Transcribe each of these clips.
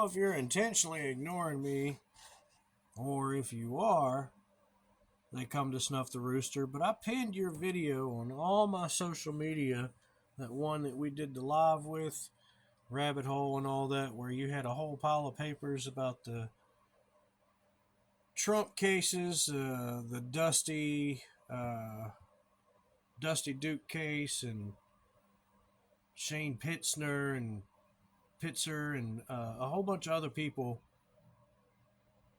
if you're intentionally ignoring me or if you are, they come to snuff the rooster. But I pinned your video on all my social media, that one that we did the live with, Rabbit Hole and all that, where you had a whole pile of papers about the Trump cases, the Dusty Duke case, and Shane Pitzer and a whole bunch of other people.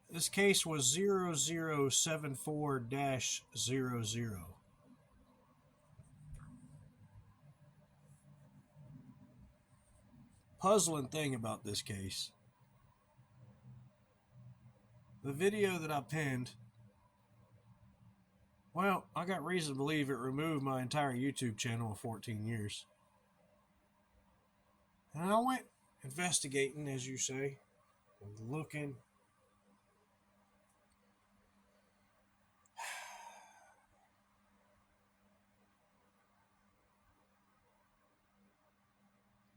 This case was 0074-00. Puzzling thing about this case, the video that I pinned, well, I got reason to believe it removed my entire YouTube channel of 14 years. And I went investigating, as you say, looking.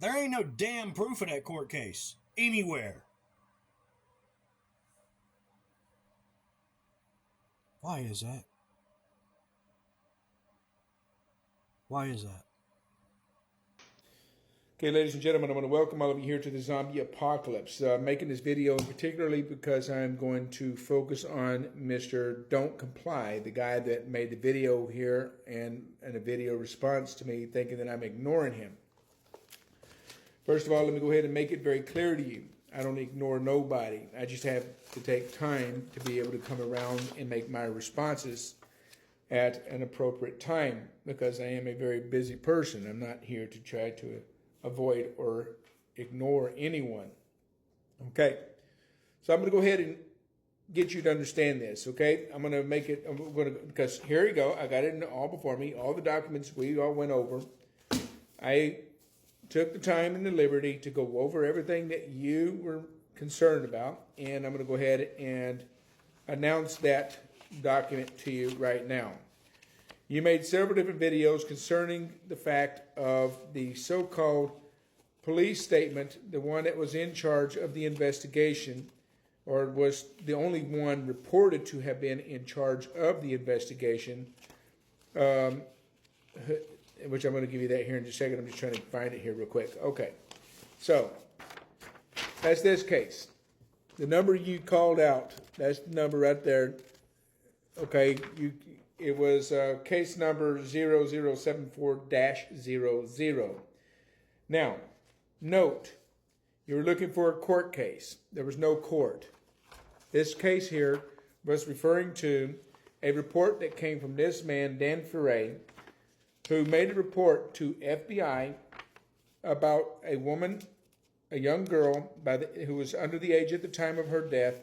There ain't no damn proof of that court case anywhere. Why is that? Why is that? Okay, ladies and gentlemen, I want to welcome all of you here to the zombie apocalypse. Making this video particularly because I'm going to focus on Mr. Don't Comply, the guy that made the video here and a video response to me thinking that I'm ignoring him. First of all, let me go ahead and make it very clear to you. I don't ignore nobody. I just have to take time to be able to come around and make my responses at an appropriate time because I am a very busy person. I'm not here to try to avoid or ignore anyone. Okay, so I'm going to go ahead and get you to understand this. Okay, because here you go. I got it all before me, all the documents we all went over. I took the time and the liberty to go over everything that you were concerned about, and I'm going to go ahead and announce that document to you right now. You made several different videos concerning the fact of the so-called police statement, the one that was in charge of the investigation, or was the only one reported to have been in charge of the investigation, which I'm going to give you that here in just a second. I'm just trying to find it here real quick. Okay, so that's this case. The number you called out, that's the number right there. Okay, it was case number 0074-00. Now, note, you were looking for a court case. There was no court. This case here was referring to a report that came from this man, Dan Ferre, who made a report to FBI about a woman, a young girl who was under the age at the time of her death,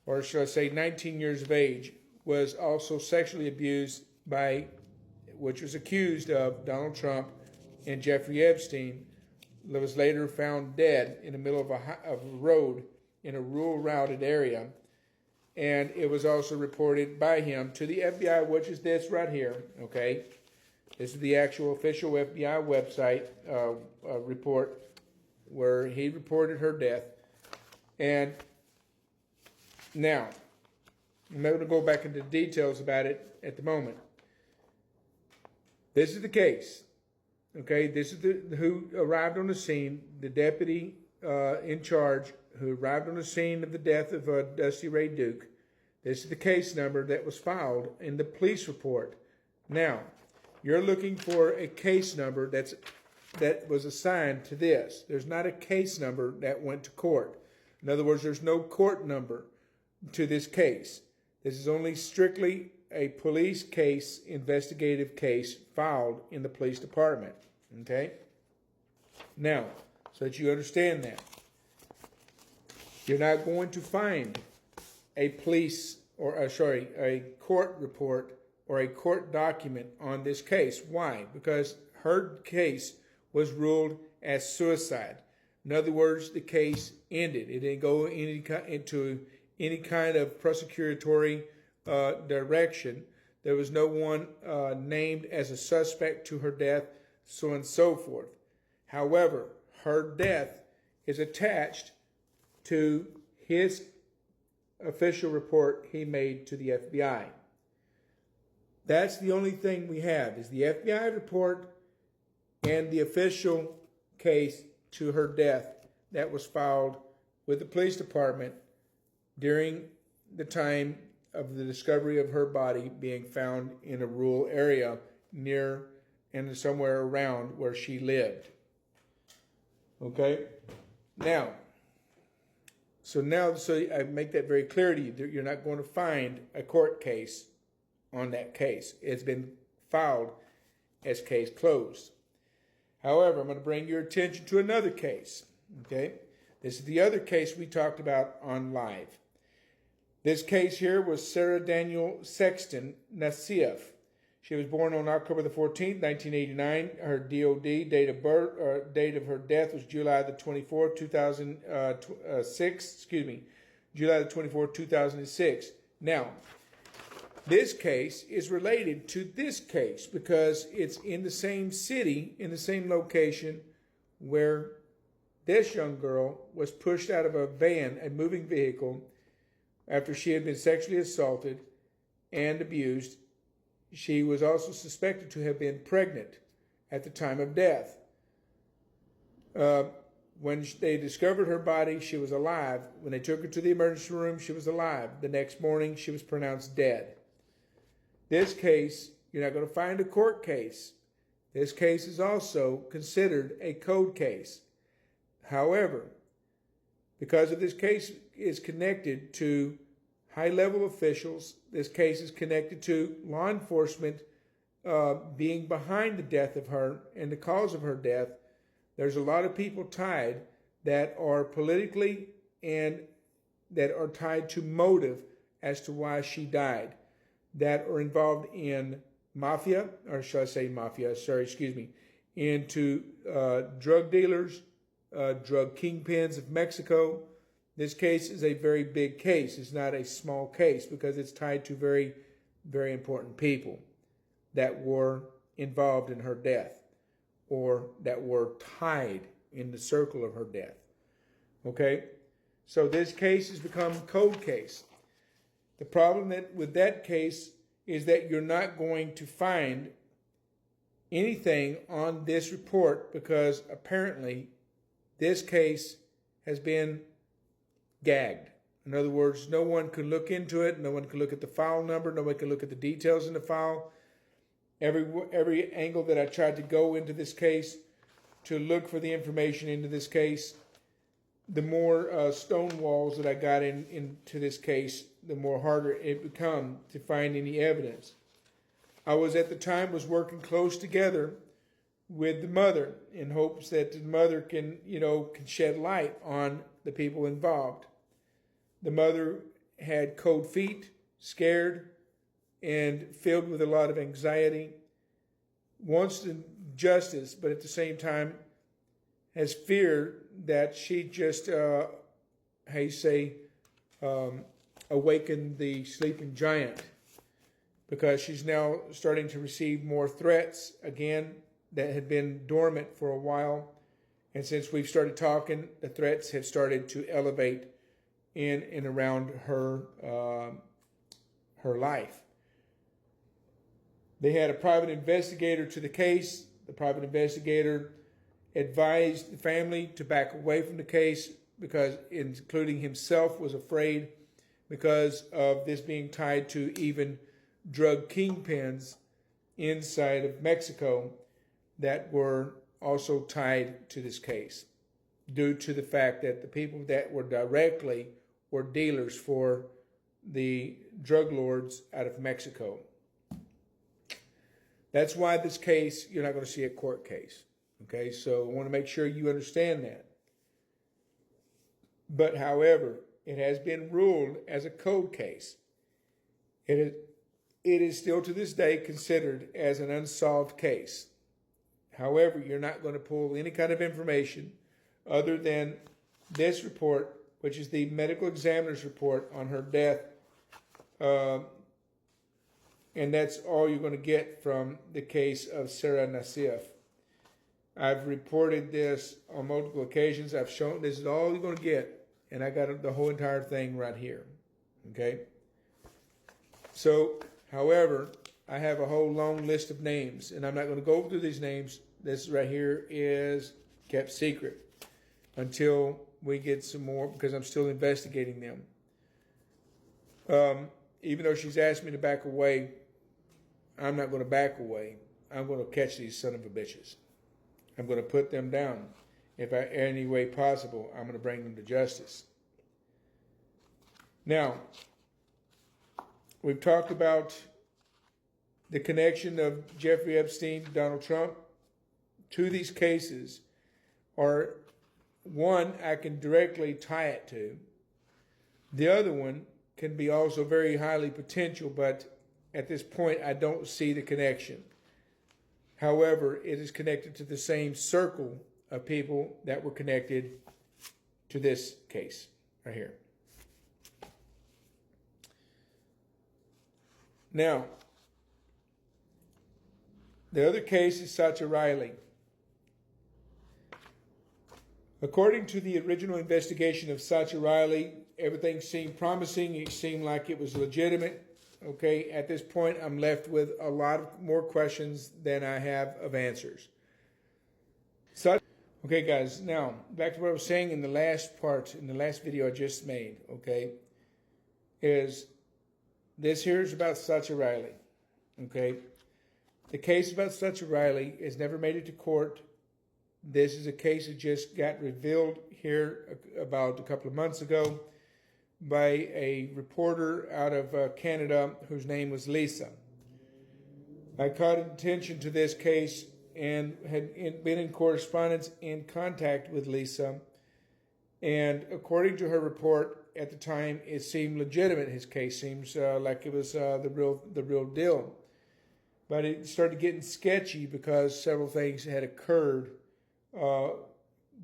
or should I say 19 years of age, was also sexually abused which was accused of Donald Trump and Jeffrey Epstein, that was later found dead in the middle of a road in a rural routed area. And it was also reported by him to the FBI, which is this right here, okay? This is the actual official FBI website report where he reported her death. And now, I'm not going to go back into details about it at the moment. This is the case. Okay, this is who arrived on the scene, the deputy in charge who arrived on the scene of the death of Dusty Ray Duke. This is the case number that was filed in the police report. Now, you're looking for a case number that was assigned to this. There's not a case number that went to court. In other words, there's no court number to this case. This is only strictly a police case, investigative case filed in the police department. Okay? Now, so that you understand that, you're not going to find a court report or a court document on this case. Why? Because her case was ruled as suicide. In other words, the case ended. It didn't go into any kind of prosecutory direction. There was no one named as a suspect to her death, so on and so forth. However, her death is attached to his official report he made to the FBI. That's the only thing we have, is the FBI report and the official case to her death that was filed with the police department during the time of the discovery of her body being found in a rural area near and somewhere around where she lived. Okay? So I make that very clear to you that you're not going to find a court case on that case. It's been filed as case closed. However, I'm going to bring your attention to another case. Okay? This is the other case we talked about on live. This case here was Sarah Daniel Sexton Nassif. She was born on October the 14th, 1989. Her DOD, date of birth, date of her death was July the 24th, 2006. July the 24th, 2006. Now, this case is related to this case because it's in the same city, in the same location where this young girl was pushed out of a van, a moving vehicle, after she had been sexually assaulted and abused. She was also suspected to have been pregnant at the time of death. When they discovered her body, she was alive. When they took her to the emergency room, she was alive. The next morning, she was pronounced dead. This case, you're not going to find a court case. This case is also considered a code case. However, because of this case is connected to high-level officials, this case is connected to law enforcement being behind the death of her and the cause of her death, there's a lot of people tied that are politically and that are tied to motive as to why she died, that are involved in mafia, or should I say mafia, into drug dealers, drug kingpins of Mexico. This case is a very big case. It's not a small case because it's tied to very, very important people that were involved in her death or that were tied in the circle of her death. Okay? So this case has become a code case. The problem with that case is that you're not going to find anything on this report because apparently this case has been gagged. In other words, no one can look into it. No one can look at the file number. No one can look at the details in the file. Every angle that I tried to go into this case to look for the information into this case, the more stone walls that I got into this case, the more harder it become to find any evidence. I was at the time working close together with the mother in hopes that the mother can shed light on the people involved. The mother had cold feet, scared, and filled with a lot of anxiety, wants justice, but at the same time has fear that she just, awakened the sleeping giant, because she's now starting to receive more threats again that had been dormant for a while. And since we've started talking, the threats have started to elevate in and around her life. They had a private investigator to the case. The private investigator advised the family to back away from the case because, including himself, was afraid because of this being tied to even drug kingpins inside of Mexico that were also tied to this case, due to the fact that the people that were dealers for the drug lords out of Mexico. That's why this case, you're not going to see a court case. Okay, so I want to make sure you understand that. But however, it has been ruled as a code case. It is still to this day considered as an unsolved case. However, you're not going to pull any kind of information other than this report, which is the medical examiner's report on her death. And that's all you're going to get from the case of Sarah Nassif. I've reported this on multiple occasions. I've shown this is all you're going to get and I got the whole entire thing right here. Okay. So, however, I have a whole long list of names, and I'm not going to go through these names. This right here is kept secret until we get some more, because I'm still investigating them. Even though she's asked me to back away, I'm not going to back away. I'm going to catch these son of a bitches. I'm going to put them down. If I, any way possible, I'm going to bring them to justice. Now, we've talked about the connection of Jeffrey Epstein, Donald Trump, to these cases, or one I can directly tie it to. The other one can be also very highly potential, but at this point I don't see the connection. However, it is connected to the same circle of people that were connected to this case right here. Now, the other case is Sacha Riley. According to the original investigation of Sacha Riley, everything seemed promising. It seemed like it was legitimate. Okay, at this point, I'm left with a lot of more questions than I have of answers. Okay, guys, now back to what I was saying in the last part, in the last video I just made, okay, is this here is about Sacha Riley, okay? The case about Sacha Riley has never made it to court. This is a case that just got revealed here about a couple of months ago by a reporter out of Canada whose name was Lisa. I caught attention to this case and had been in correspondence, in contact with Lisa. And according to her report at the time, it seemed legitimate. His case seems like it was the real deal. But it started getting sketchy because several things had occurred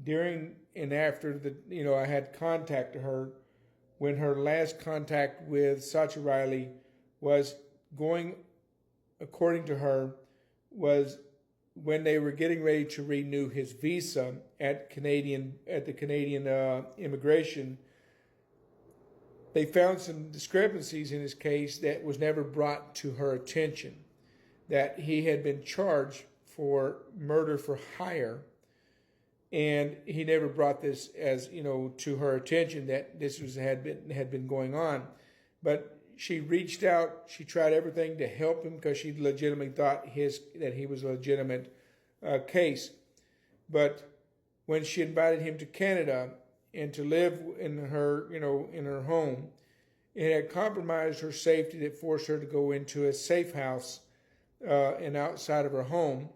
during and after I had contact to her, when her last contact with Sacha Riley was going, according to her, was when they were getting ready to renew his visa at the Canadian immigration. They found some discrepancies in his case that was never brought to her attention, that he had been charged for murder for hire, and he never brought this as to her attention that this had been going on. But she reached out. She tried everything to help him because she legitimately thought that he was a legitimate case. But when she invited him to Canada and to live in her home, it had compromised her safety, that forced her to go into a safe house and outside of her home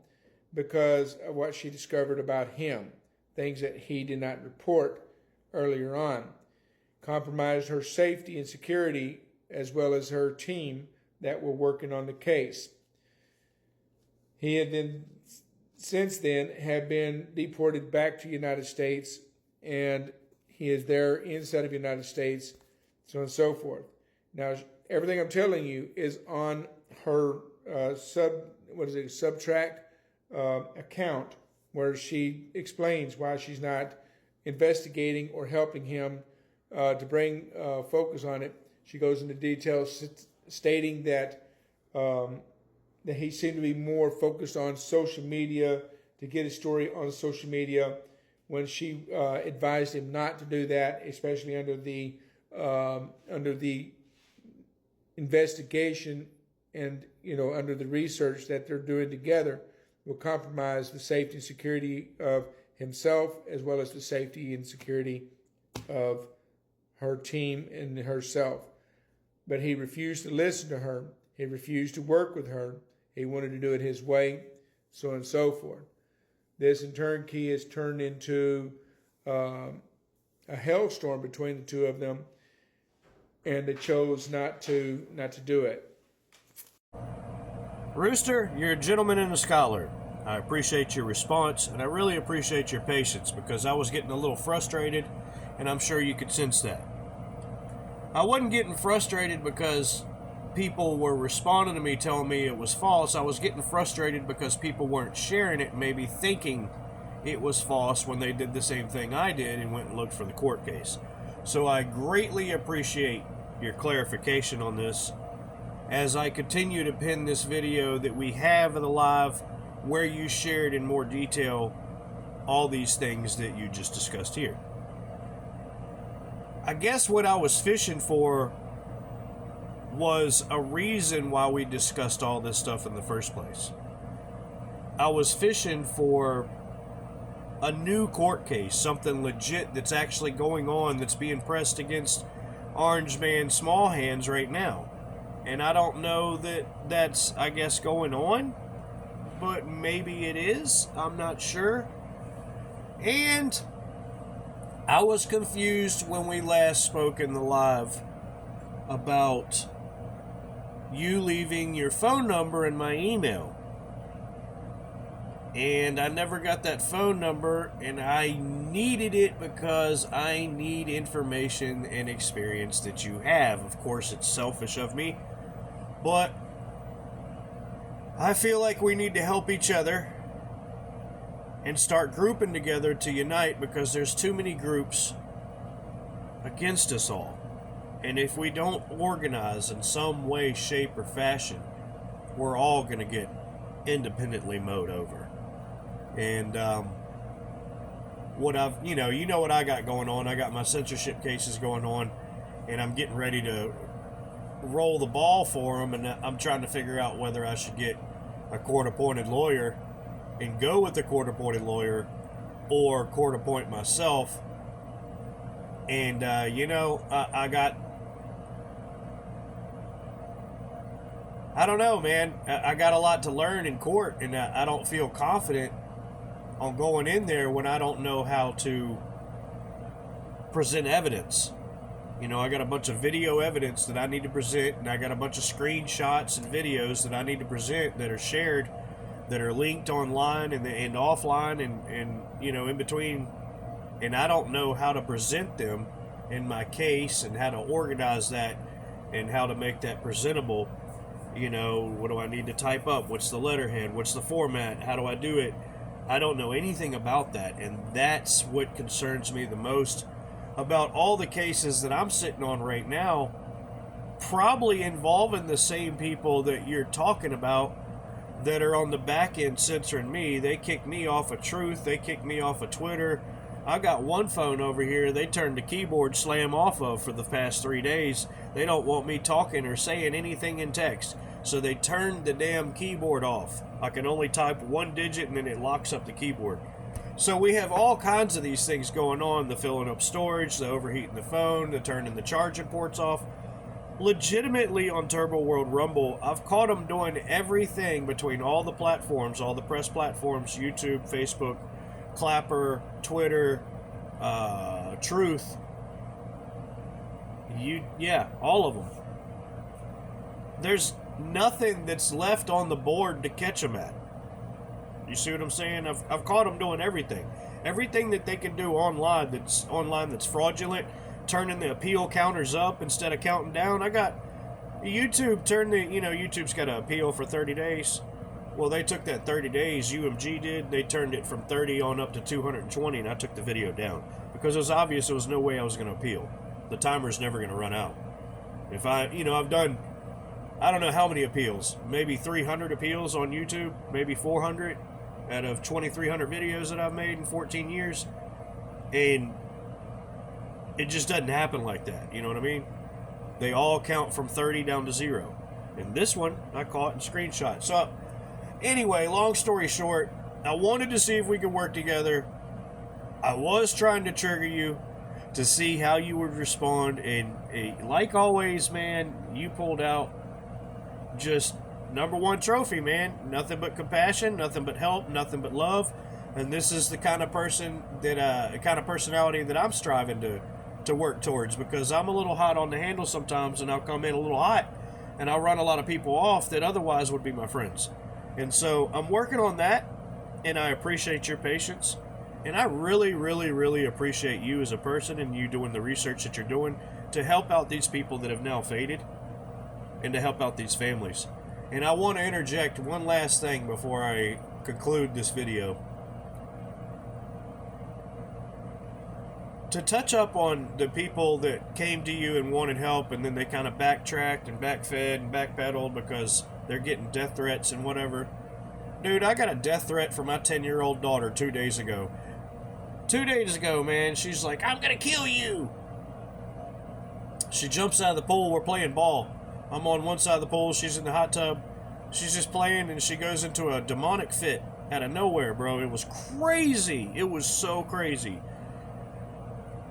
because of what she discovered about him, things that he did not report earlier on. Compromised her safety and security, as well as her team that were working on the case. He had then, since then, have been deported back to the United States, and he is there inside of the United States, so on and so forth. Now, everything I'm telling you is on her Subtract account, where she explains why she's not investigating or helping him to bring focus on it. She goes into details stating that that he seemed to be more focused on social media, to get his story on social media, when she advised him not to do that, especially under the investigation and under the research that they're doing together, will compromise the safety and security of himself, as well as the safety and security of her team and herself. But he refused to listen to her. He refused to work with her. He wanted to do it his way, so on and so forth. This, in turn, has turned into a hellstorm between the two of them, and they chose not to do it. Rooster, you're a gentleman and a scholar. I appreciate your response, and I really appreciate your patience, because I was getting a little frustrated, and I'm sure you could sense that. I wasn't getting frustrated because people were responding to me telling me it was false. I was getting frustrated because people weren't sharing it, maybe thinking it was false when they did the same thing I did and went and looked for the court case. So I greatly appreciate your clarification on this as I continue to pin this video that we have of the live where you shared in more detail all these things that you just discussed here. I guess what I was fishing for was a reason why we discussed all this stuff in the first place. I was fishing for a new court case, something legit that's actually going on, that's being pressed against Orange Man Small Hands right now. And I don't know that that's, I guess, going on, but maybe it is. I'm not sure. And I was confused when we last spoke in the live about you leaving your phone number in my email. And I never got that phone number, and I needed it because I need information and experience that you have. Of course, it's selfish of me, but I feel like we need to help each other and start grouping together to unite, because there's too many groups against us all. And if we don't organize in some way, shape, or fashion, we're all going to get independently mowed over. And what I've, you know what I got going on. I got my censorship cases going on, and I'm getting ready to roll the ball for them, and I'm trying to figure out whether I should get a court-appointed lawyer and go with the court-appointed lawyer, or court-appoint myself. And I don't know, man. I got a lot to learn in court, and I don't feel confident on going in there when I don't know how to present evidence. I got a bunch of video evidence that I need to present, and I got a bunch of screenshots and videos that I need to present that are shared, that are linked online and offline and in between, and I don't know how to present them in my case and how to organize that and how to make that presentable. What do I need to type up? What's the letterhead? What's the format? How do I do it? I don't know anything about that, and that's what concerns me the most about all the cases that I'm sitting on right now, probably involving the same people that you're talking about that are on the back end censoring me. They kicked me off of Truth. They kicked me off of Twitter. I got one phone over here they turned the keyboard slam off of for the past 3 days. They don't want me talking or saying anything in text, so they turned the damn keyboard off. I can only type one digit and then it locks up the keyboard. So we have all kinds of these things going on, the filling up storage, the overheating the phone, the turning the charging ports off. Legitimately on Turbo World Rumble, I've caught them doing everything between all the platforms, all the press platforms, YouTube, Facebook, Clapper, Twitter, Truth. All of them. There's nothing that's left on the board to catch them at. You see what I'm saying? I've caught them doing everything. Everything that they can do online that's fraudulent, turning the appeal counters up instead of counting down. I got YouTube YouTube's got an appeal for 30 days. Well, they took that 30 days, UMG did, they turned it from 30 on up to 220, and I took the video down. Because it was obvious there was no way I was going to appeal. The timer's never going to run out. If I've done, I don't know how many appeals, maybe 300 appeals on YouTube, maybe 400 out of 2,300 videos that I've made in 14 years. And it just doesn't happen like that, you know what I mean? They all count from 30 down to 0. And this one, I caught in screenshot. So, anyway, long story short, I wanted to see if we could work together. I was trying to trigger you to see how you would respond, and like always, man, you pulled out just #1 trophy, man. Nothing but compassion, nothing but help, nothing but love. And this is the kind of person that, kind of personality that I'm striving to work towards, because I'm a little hot on the handle sometimes, and I'll come in a little hot, and I'll run a lot of people off that otherwise would be my friends. And so I'm working on that, and I appreciate your patience. And I really, really, really appreciate you as a person and you doing the research that you're doing to help out these people that have now faded and to help out these families. And I want to interject one last thing before I conclude this video. To touch up on the people that came to you and wanted help, and then they kind of backtracked and backfed and backpedaled because they're getting death threats and whatever. Dude, I got a death threat from my 10-year-old daughter 2 days ago. 2 days ago, man, she's like, I'm gonna kill you. She jumps out of the pool, we're playing ball. I'm on one side of the pool, she's in the hot tub. She's just playing, and she goes into a demonic fit out of nowhere, bro. It was crazy. It was so crazy.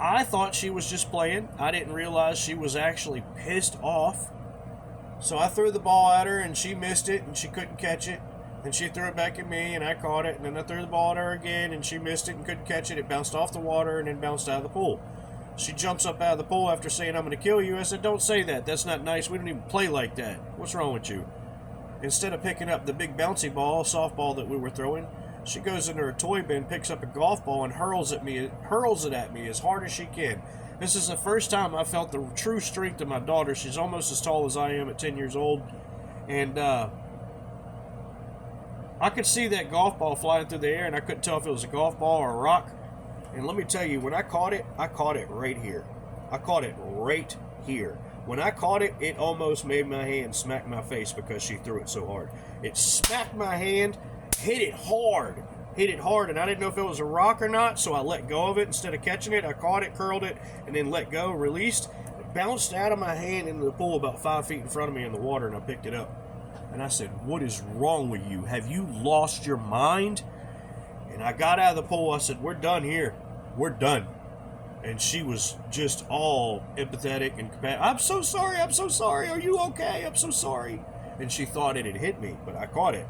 I thought she was just playing. I didn't realize she was actually pissed off. So I threw the ball at her, and she missed it, and she couldn't catch it. And she threw it back at me, and I caught it. And then I threw the ball at her again, and she missed it and couldn't catch it. It bounced off the water and then bounced out of the pool. She jumps up out of the pool after saying, I'm going to kill you. I said, don't say that. That's not nice. We don't even play like that. What's wrong with you? Instead of picking up the big bouncy ball, softball that we were throwing, she goes into her toy bin, picks up a golf ball, and hurls it at me as hard as she can. This is the first time I felt the true strength of my daughter. She's almost as tall as I am at 10 years old. And I could see that golf ball flying through the air, and I couldn't tell if it was a golf ball or a rock. And let me tell you, when I caught it right here. I caught it right here. When I caught it, it almost made my hand smack my face because she threw it so hard. It smacked my hand, hit it hard, and I didn't know if it was a rock or not, so I let go of it. Instead of catching it, I caught it, curled it, and then let go, released. It bounced out of my hand into the pool about 5 feet in front of me in the water, and I picked it up. And I said, what is wrong with you? Have you lost your mind? And I got out of the pool. I said, we're done here. We're done. And she was just all empathetic and compassionate. I'm so sorry. Are you okay? I'm so sorry. And she thought it had hit me, but I caught it.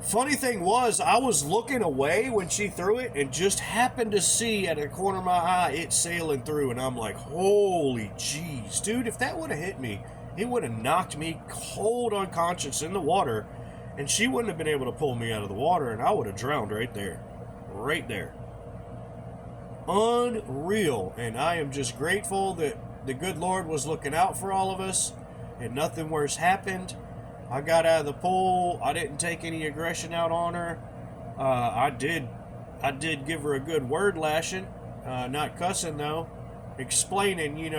Funny thing was, I was looking away when she threw it and just happened to see at the corner of my eye it sailing through. And I'm like, holy jeez, dude, if that would have hit me, it would have knocked me cold unconscious in the water. And she wouldn't have been able to pull me out of the water, and I would have drowned right there. Right there. Unreal. And I am just grateful that the good Lord was looking out for all of us and nothing worse happened. I got out of the pool. I didn't take any aggression out on her. I did give her a good word lashing, not cussing though, explaining, you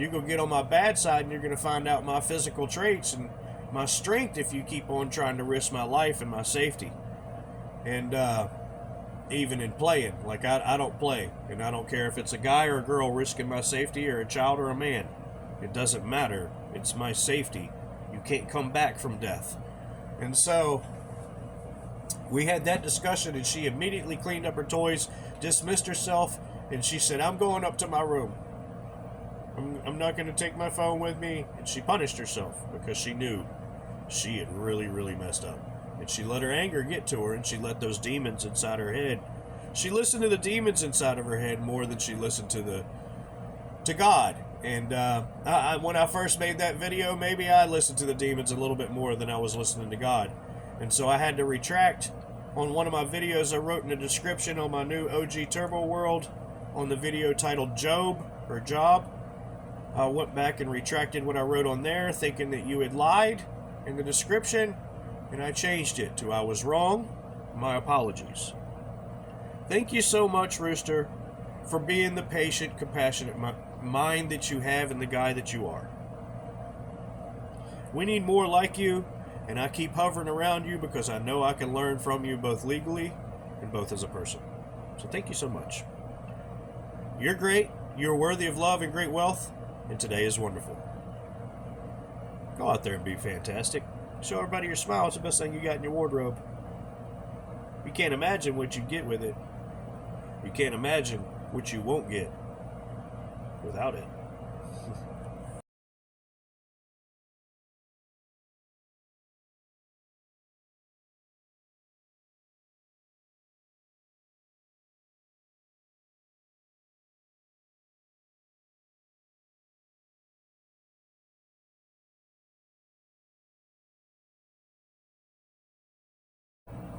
gonna get on my bad side and you're gonna find out my physical traits and my strength if you keep on trying to risk my life and my safety. And even in playing, like I don't play, and I don't care if it's a guy or a girl risking my safety or a child or a man. It doesn't matter. It's my safety. You can't come back from death. And so we had that discussion, and she immediately cleaned up her toys, dismissed herself, and she said, I'm going up to my room. I'm not going to take my phone with me. And she punished herself because she knew she had really, really messed up. And she let her anger get to her, and she let those demons inside her head. She listened to the demons inside of her head more than she listened to God. And when I first made that video, maybe I listened to the demons a little bit more than I was listening to God. And so I had to retract on one of my videos I wrote in the description on my new OG Turbo World on the video titled Job. I went back and retracted what I wrote on there, thinking that you had lied in the description, and I changed it to I was wrong. My apologies. Thank you so much, Rooster, for being the patient, compassionate mind that you have and the guy that you are. We need more like you, and I keep hovering around you because I know I can learn from you both legally and both as a person. So thank you so much. You're great, you're worthy of love and great wealth, and today is wonderful. Go out there and be fantastic. Show everybody your smile. It's the best thing you got in your wardrobe. You can't imagine what you get with it. You can't imagine what you won't get without it.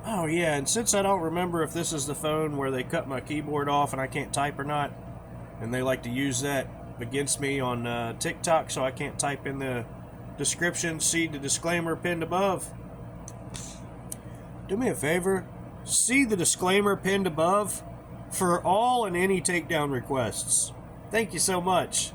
Oh yeah, and since I don't remember if this is the phone where they cut my keyboard off and I can't type or not, and they like to use that against me on TikTok, so I can't type in the description, see the disclaimer pinned above. Do me a favor, see the disclaimer pinned above, for all and any takedown requests. Thank you so much.